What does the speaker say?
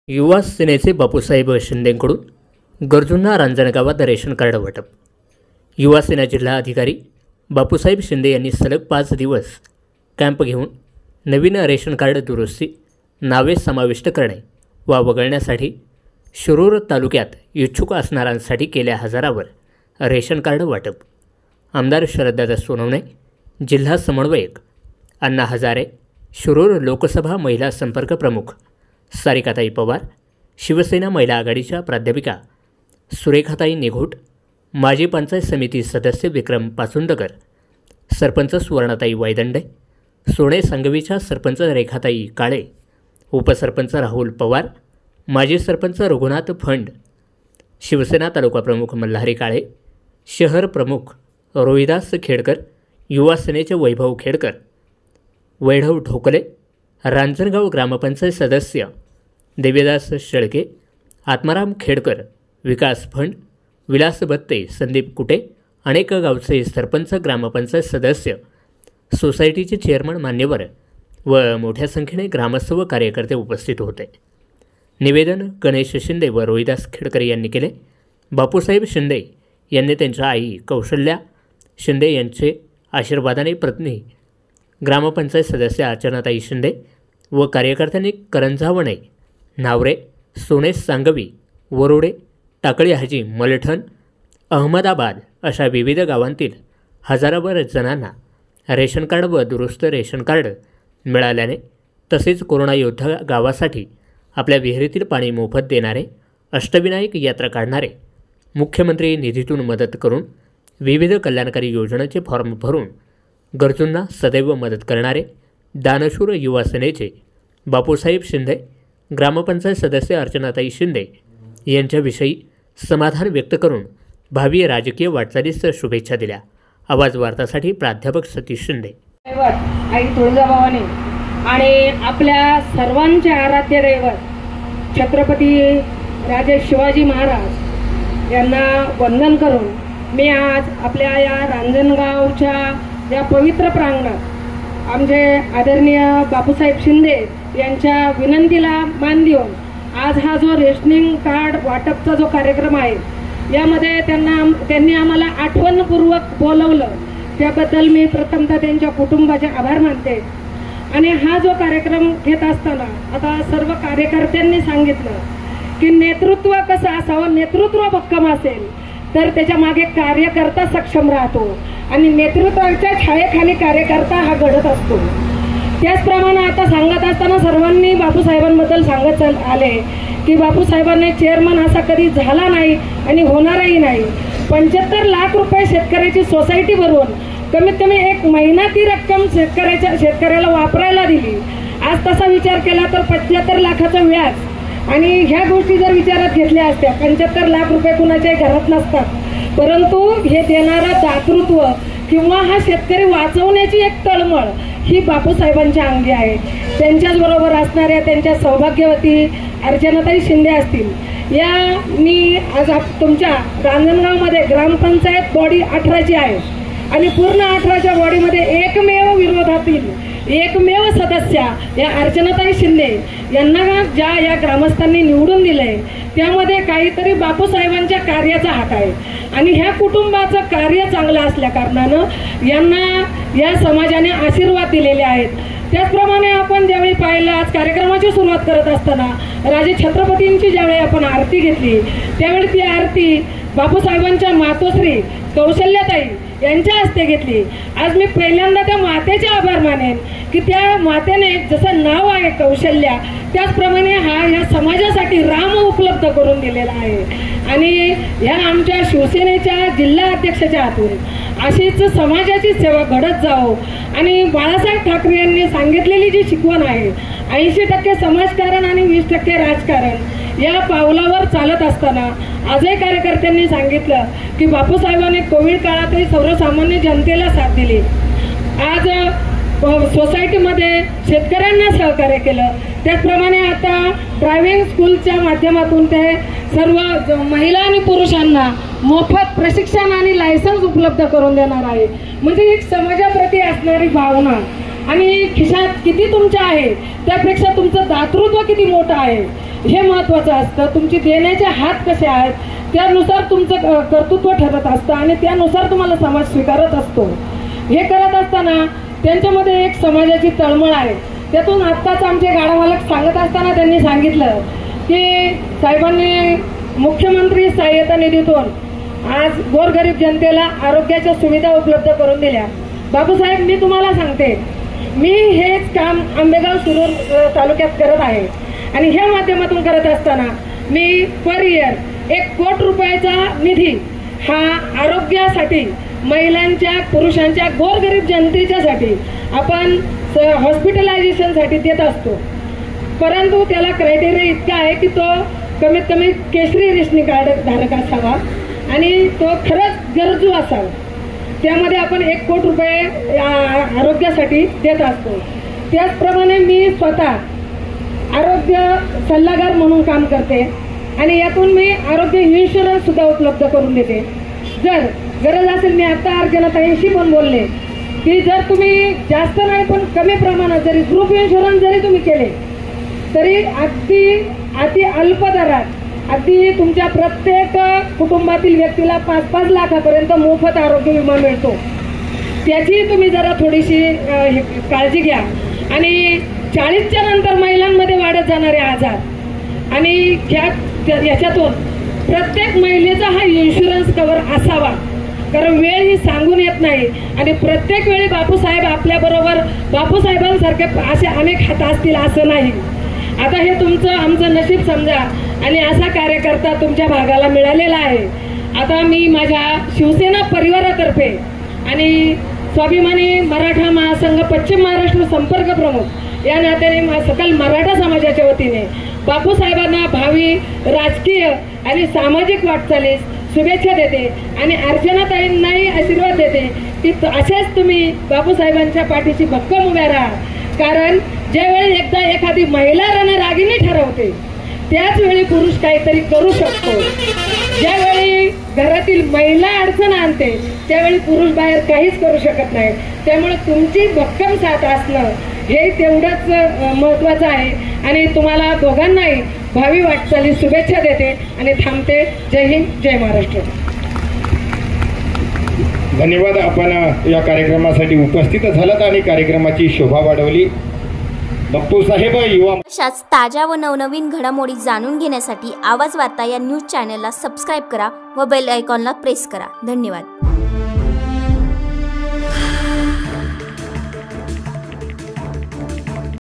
युवा सेनेचे बापूसाहेब शिंदेंकडून गरजूंना रांजणगावात रेशन कार्ड वाटप। युवा सेना जिल्हा अधिकारी बापूसाहेब शिंदे यांनी सलग 5 दिवस कॅम्प घेऊन नवीन रेशन कार्ड दुरुस्ती, नावे समाविष्ट करणे व वगळण्यासाठी शिरूर तालुक्यात इच्छुक असणाऱ्यांसाठी केल्या हजारावर रेशन कार्ड वाटप। आमदार शरददादा सोनवणे, जिल्हा समन्वयक अण्णा हजारे, शिरूर लोकसभा महिला संपर्क प्रमुख सारिकाताई पवार, शिवसेना महिला आघाडीच्या प्राध्यापिका सुरेखाताई निघोट, माजी पंचायत समिती सदस्य विक्रम पाचुंदकर, सरपंच सुवर्णाताई वायदंडे, सोने सांगवीच्या सरपंच रेखाताई काळे, उपसरपंच राहुल पवार, माजी सरपंच रघुनाथ फंड, शिवसेना तालुका प्रमुख मल्हारी काळे, शहर प्रमुख रोहिदास खेडकर, युवा सेनेचे वैभव खेडकर, वैभव ढोकले, रांजणगाव ग्रामपंचायत सदस्य देवीदास शेळके, आत्माराम खेडकर, विकास फंड, विलास बत्ते, संदीप कुटे, अनेक गावचे सरपंच, ग्रामपंचायत सदस्य, सोसायटीचे चेअरमन मान्यवर व मोठ्या संख्येने ग्रामस्थ व कार्यकर्ते उपस्थित होते। निवेदन गणेश शिंदे व रोहिदास खेडकर यांनी केले। बापूसाहेब शिंदे यांनी त्यांच्या आई कौशल्या शिंदे यांचे आशीर्वादाने पत्नी ग्रामपंचायत सदस्य अर्चनाताई शिंदे व कार्यकर्त्यांनी करंजावणे, नावरे, सोने सांगवी, वरोडे, टाकळी हाजी, मलठण, अहमदाबाद अशा विविध गावांतील हजारावर जणांना रेशन कार्ड व दुरुस्त रेशन कार्ड मिळाल्याने तसेच कोरोना योद्धा गावासाठी आपल्या विहिरीतील पाणी मोफत देणारे, अष्टविनायक यात्रा काढणारे, मुख्यमंत्री निधीतून मदत करून विविध कल्याणकारी योजनांचे फॉर्म भरून गरजूंना सदैव मदत करणारे दानशूर युवा सेनेचे बापूसाहेब शिंदे, ग्रामपंचायत सदस्य अर्चनाताई शिंदे यांच्याविषयी समाधान व्यक्त करून भावी राजकीय वाटचालीस शुभेच्छा दिल्या। आवाज वार्तासाठी प्राध्यापक सतीश शिंदे। आई तुळजाभवानी आणि आपल्या सर्वांचे आराध्य दैवत छत्रपती राजे शिवाजी महाराज यांना वंदन करून मी आज आपल्या या रांजणगावच्या या पवित्र प्रांगणात आमचे आदरणीय बापूसाहेब शिंदे यांच्या विनंतीला मान देऊन आज हा जो रेशनिंग कार्ड वाटपचा जो कार्यक्रम आहे यामध्ये त्यांनी आम्हाला आठवणपूर्वक बोलवलं, त्याबद्दल मी प्रथमतः त्यांच्या कुटुंबाचे आभार मानते। आणि हा जो कार्यक्रम घेत असताना आता सर्व कार्यकर्त्यांनी सांगितलं की नेतृत्व कसं असावं, नेतृत्व भक्कम असेल तर त्याच्या मागे कार्यकर्ता सक्षम राहतो आणि नेतृत्वाच्या छायेखाली कार्यकर्ता हा घडत असतो। त्याचप्रमाणे आता सांगत असताना सर्वांनी बापूसाहेबांबद्दल सांगत आले की बापूसाहेबांनी चेअरमन असा कधी झाला नाही आणि होणारही नाही। 75 लाख रुपये शेतकऱ्याची सोसायटी भरून कमीत कमी 1 महिना ती रक्कम शेतकऱ्याला वापरायला दिली। आज तसा विचार केला तर 75 लाखाचं व्याज आणि ह्या गोष्टी जर विचारात घेतल्या असत्या 75 लाख रुपये कुणाच्याही घरात नसतात, परंतु हे देणारा दातृत्व किंवा हा शेतकरी वाचवण्याची एक तळमळ ही बापूसाहेबांच्या अंगी आहे। त्यांच्याच बरोबर असणाऱ्या त्यांच्या सौभाग्यवती अर्चनाताई शिंदे असतील, या मी आज तुमच्या रांजणगावमध्ये ग्रामपंचायत बॉडी 18ची आहे आणि पूर्ण 18च्या बॉडीमध्ये एकमेव सदस्य या अर्चनाताई शिंदे यांना ज्या या ग्रामस्थांनी निवडून दिलंय त्यामध्ये काहीतरी बापूसाहेबांच्या कार्याचा हात आहे आणि ह्या कुटुंबाचं कार्य चांगलं असल्या कारणानं यांना या समाजाने आशीर्वाद दिलेले आहेत। त्याचप्रमाणे आपण ज्यावेळी पाहिलं आज कार्यक्रमाची सुरुवात करत असताना राजे छत्रपतींची ज्यावेळी आपण आरती घेतली त्यावेळी ती आरती बापूसाहेबांच्या मातोश्री कौशल्याताई यांच्या हस्ते घेतली। आज मी पहिल्यांदा त्या मातेचे आभार मानेन की त्या मातेने जसं नाव आहे कौशल्या त्याचप्रमाणे हा या समाजासाठी राम उपलब्ध करून दिलेला आहे आणि या आमच्या शिवसेनेच्या जिल्हा अध्यक्षाच्या हातून अशीच समाजाची सेवा घडत जावो आणि बाळासाहेब ठाकरे यांनी सांगितलेली जी शिकवण आहे 80% समाजकारण आणि 20% राजकारण या पावलावर चालत असताना आजही कार्यकर्त्यांनी सांगितलं की बापूसाहेबांनी कोविड काळातही सर्वसामान्य जनतेला साथ दिली। आज सोसायटीमध्ये शेतकऱ्यांना सहकार्य केलं, त्याचप्रमाणे आता ड्रायव्हिंग स्कूलच्या माध्यमातून ते सर्व महिला आणि पुरुषांना मोफत प्रशिक्षण आणि लायसन्स उपलब्ध करून देणार आहे। म्हणजे एक समाजाप्रती असणारी भावना आणि खिशात किती तुमच्या आहे त्यापेक्षा तुमचं दातृत्व किती मोठं आहे हे महत्त्वाचं असतं. तुमची देण्याचे हात कसे आहेत त्यानुसार तुमचं कर्तृत्व ठरत असतं आणि त्यानुसार तुम्हाला समाज स्वीकारत असतो. हे करत असताना त्यांच्यामध्ये एक समाजाची तळमळ आहे. त्यातून आत्ताच आमचे गाडामालक सांगत असताना त्यांनी सांगितलं की साहेबांनी मुख्यमंत्री सहाय्यता निधीतून आज गोरगरीब जनतेला आरोग्याच्या सुविधा उपलब्ध करून दिल्या. बापूसाहेब, मी तुम्हाला सांगते, मी हेच काम आंबेगाव शिरूर तालुक्यात करत आहे आणि ह्या माध्यमातून करत असताना मी पर इयर 1 कोटी रुपयाचा निधी हा आरोग्यासाठी महिलांच्या पुरुषांच्या गोरगरीब जनतेच्यासाठी आपण हॉस्पिटलायझेशनसाठी देत असतो. परंतु त्याला क्रायटेरिया इतका आहे की तो कमीत कमी केशरी रेशनिंग कार्ड धारक असावा आणि तो खरंच गरजू असावा. त्यामध्ये आपण 1 कोटी रुपये आरोग्यासाठी देत असतो. त्याचप्रमाणे मी स्वतः आरोग्य सल्लागार म्हणून काम करते आणि यातून मी आरोग्य इन्शुरन्स सुद्धा उपलब्ध करून देते. जर गरज असेल, मी आता अर्चनाताईंशी पण बोलले की जर तुम्ही जास्त नाही पण कमी प्रमाणात जरी ग्रुप इन्शुरन्स जरी तुम्ही केले तरी अति अल्प दरात अगदी तुमच्या प्रत्येक कुटुंबातील व्यक्तीला 5-5 लाखापर्यंत मोफत आरोग्य विमा मिळतो. त्याची तुम्ही जरा थोडीशी काळजी घ्या. आणि 40च्या नंतर महिलांमध्ये वाढत जाणारे आजार आणि याच्यातून प्रत्येक महिलेचा हा इन्शुरन्स कव्हर असावा, कारण वेळ ही सांगून येत नाही आणि प्रत्येक वेळी बापूसाहेब आपल्याबरोबर बापूसाहेबांसारखे असे अनेक हात असतील असं नाही. आता हे तुमचं आमचं नशीब समजा आणि असा कार्यकर्ता तुमच्या भागाला मिळालेला आहे. आता मी माझ्या शिवसेना परिवारातर्फे आणि स्वाभिमानी मराठा महासंघ पश्चिम महाराष्ट्र संपर्क प्रमुख या नात्याने सकल मराठा समाजाच्या वतीने बापूसाहेबांना भावी राजकीय आणि सामाजिक वाटचालीस शुभेच्छा देते आणि अर्चनाताईंनाही आशीर्वाद देते की असेच तुम्ही बापूसाहेबांच्या पाठीशी भक्कम उभ्या राहा. कारण ज्यावेळी एकदा एखादी महिला रणरागिणी ठरवते त्याच वेळी पुरुष काहीतरी करू शकतो. ज्यावेळी घरातील महिला अडचण आणते त्यावेळी पुरुष बाहेर काहीच करू शकत नाही. त्यामुळे तुमची भक्कम साथ असणं हे तेवढंच महत्त्वाचं आहे आणि तुम्हाला दोघांनाही भावी वाटचाली शुभेच्छा देते आणि थांबते. जय हिंद, जय महाराष्ट्र. धन्यवाद. आपण या कार्यक्रमासाठी उपस्थित झालात आणि कार्यक्रमाची शोभा वाढवली. बापूसाहेब युवा अशाच ताज्या व नवनवीन घडामोडी जाणून घेण्यासाठी आवाज वार्ता या न्यूज चॅनलला सबस्क्राईब करा व बेल आयकॉनला प्रेस करा. धन्यवाद.